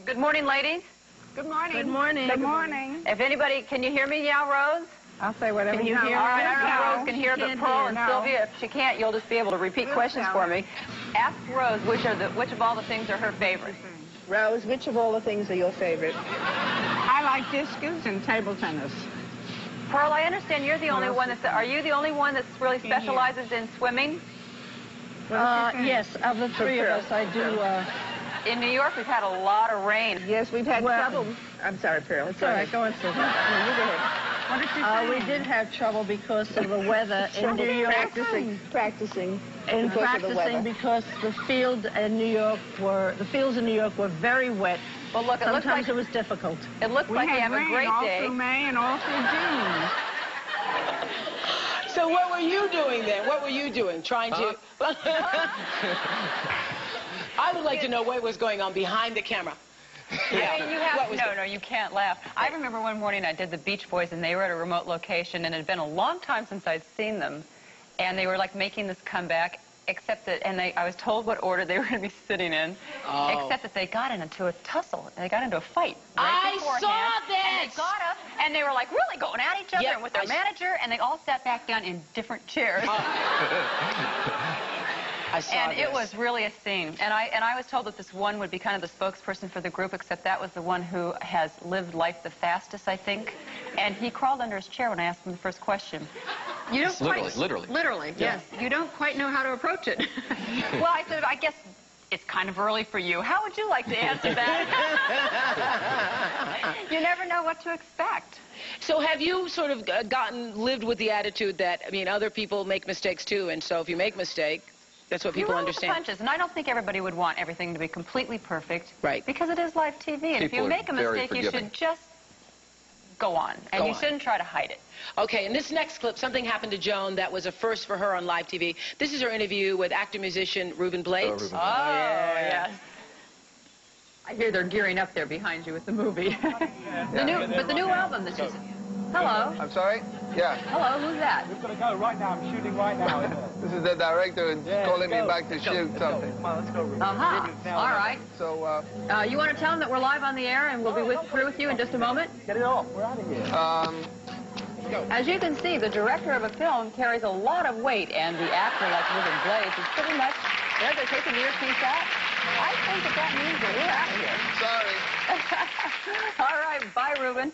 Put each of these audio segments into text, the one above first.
Good morning, ladies. Good morning. Good morning. Good morning. If anybody, can you hear me now, Rose? I'll say whatever Can you know. hear me? All right, I don't know if Rose can hear, but Pearl and No. Sylvia, if she can't, you'll just be able to repeat questions for me. Ask Rose which of all the things are her favorite. Rose, which of all the things are your favorite? I like discus and table tennis. Pearl, I understand you're the only one are you the only one that really specializes in swimming? Yes, of the three of us, I do. In New York, we've had a lot of rain. Yes, we've had trouble. I'm sorry, Pearl. It's all right. Go on, Sylvia. No, you go ahead. What did you say? We did have trouble because of the weather in New York. Practicing. Because the fields in New York were very wet. Well, look, Sometimes it was difficult. It looks like you have a great all day. through May and all through June. So what were you doing then? What were you doing? Trying to... I would like to know what was going on behind the camera. Yeah. I mean, no, you can't laugh. I remember one morning I did the Beach Boys, and they were at a remote location, and it had been a long time since I'd seen them. And they were, like, making this comeback, except that, I was told what order they were going to be sitting in, except that they got into a tussle, and they got into a fight. I saw this! And they got up, and they were, like, really going at each other, and with their manager, and they all sat back down in different chairs. I saw and this. it was really a scene. And I was told that this one would be kind of the spokesperson for the group, except that was the one who has lived life the fastest, I think. And he crawled under his chair when I asked him the first question. You don't literally, yes. You don't quite know how to approach it. Well, I said, I guess it's kind of early for you. How would you like to answer that? You never know what to expect. So have you sort of lived with the attitude that, I mean, other people make mistakes too, and so if you make a mistake, that's what people understand. You roll the punches, and I don't think everybody would want everything to be completely perfect. Right. Because it is live TV, and if you make a mistake, you should just go on, and you shouldn't try to hide it. Okay, in this next clip, something happened to Joan that was a first for her on live TV. This is her interview with actor-musician Ruben Blades. Yes. I hear they're gearing up there behind you with the movie. The new album that she's... Hello. I'm sorry? Yeah. Hello, who's that? We've got to go right now. I'm shooting right now. This is the director calling me back to shoot something. Come on, let's go. All right. So, you want to tell them that we're live on the air and we'll be through with you in just a moment? Get it off. We're out of here. As you can see, the director of a film carries a lot of weight, and the actor, like Ruben Blades, is pretty much... They're taking the earpiece out. I think that means that we're out of here. sorry. All right, bye, Ruben.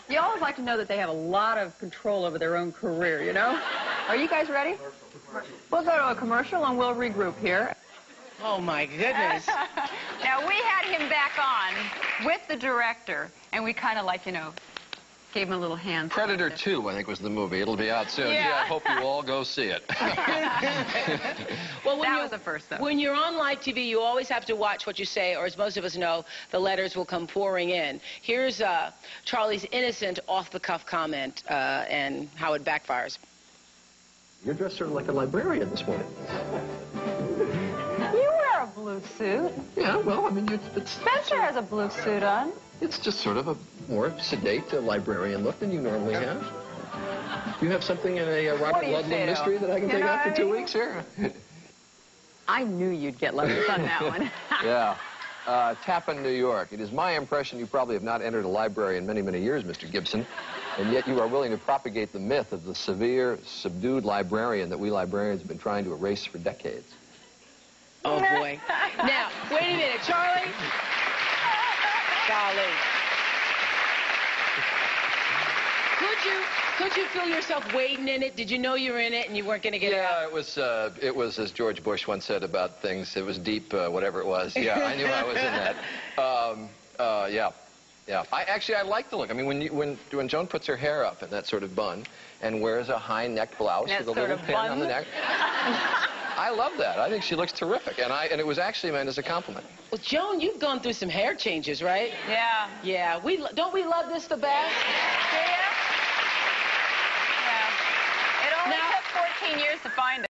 You always like to know that they have a lot of control over their own career, you know? Are you guys ready? We'll go to a commercial and we'll regroup here. Oh, my goodness. Now, we had him back on with the director, and we kind of like, gave him a little hand. Predator 2, I think, was the movie. It'll be out soon. Yeah. I hope you all go see it. Well, that was the first, though. When you're on live TV, you always have to watch what you say, or as most of us know, the letters will come pouring in. Here's Charlie's innocent, off-the-cuff comment and how it backfires. You're dressed sort of like a librarian this morning. You wear a blue suit. Yeah, well, I mean, Spencer has a blue suit on. It's just sort of a more sedate librarian look than you normally have. You have something in a Robert Ludlum mystery that I can take out for 2 weeks here? I knew you'd get letters on that one. Yeah. Tappan, New York. It is my impression you probably have not entered a library in many, many years, Mr. Gibson, and yet you are willing to propagate the myth of the severe, subdued librarian that we librarians have been trying to erase for decades. Oh, boy. Now, wait a minute, Charlie. Golly. Could you feel yourself wading in it? Did you know you were in it and you weren't going to get out? Yeah, it was, as George Bush once said about things, it was deep, whatever it was. Yeah, I knew I was in that. Yeah. I like the look. I mean, when Joan puts her hair up in that sort of bun and wears a high-neck blouse with a little pin on the neck, I love that. I think she looks terrific, and it was actually meant as a compliment. Well, Joan, you've gone through some hair changes, right? Yeah. Yeah. Don't we love this the best? Yeah. It only took 14 years to find it.